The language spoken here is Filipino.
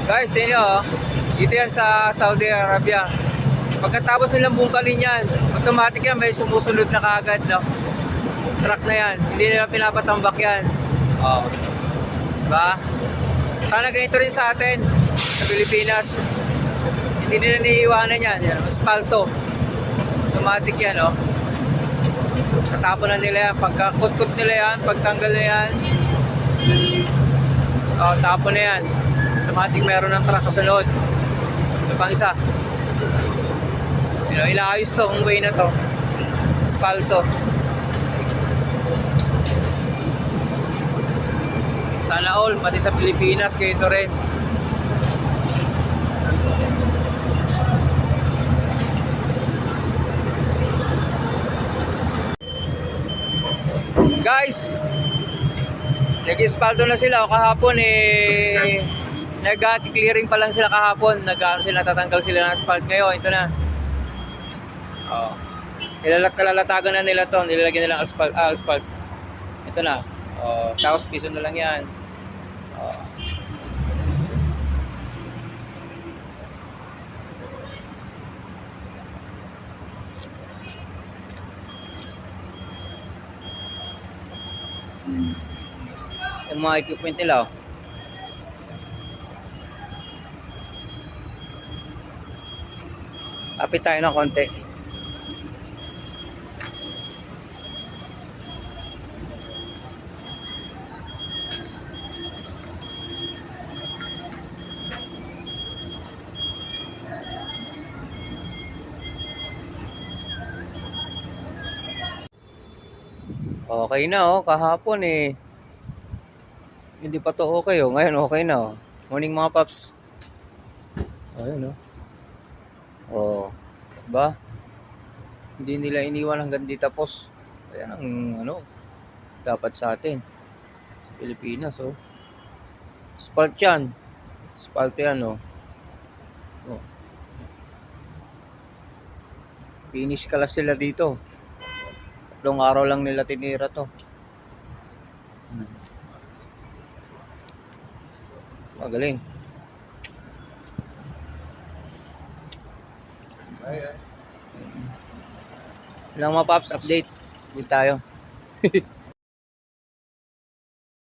Guys, yun oh. Dito yan sa Saudi Arabia. Pagkatapos nilang bungkalin yan, automatic yan, may sumusunod na kaagad, no? Truck na yan. Hindi nila pinapatambak yan. Oh. Diba? Sana ganito rin sa atin, sa Pilipinas. Hindi nila naiiwanan yan. Yan, aspalto. Automatic yan, oh. Tatapon na nila yan. Pagkakutkot nila yan, pagtanggal na yan. Oh, tapon na yan. Automatic meron ng truck kasunod. Ito pang isa. Inaayos to, kung way na to. Aspalto. Sana all, pati sa Pilipinas, ganito rin. Guys, nag-espalto na sila. O kahapon nag-clearing pa lang sila kahapon. Natatanggal sila ng asphalt. Ngayon, ito na. Oh. Nilalatagan na nila to. Nilalagyan nila ng asphalt. Ito na. Oh, tapos piso na lang yan. Oh. Yung mga equipment nila, oh. Kapit tayo ng konti. Okay na, oh, kahapon hindi pa to okay, oh. Ngayon okay na, oh. Morning mga paps. Ayun, oh. Oh, ba? Hindi nila iniwan hanggang di tapos. Kaya ang dapat sa atin. Sa Pilipinas, oh. Asphalt yan. Asphalt yan, oh. Oh. Finish ka lang sila dito. 3 araw lang nila tinira to. Magaling. Lang mga paps, update. Dito tayo.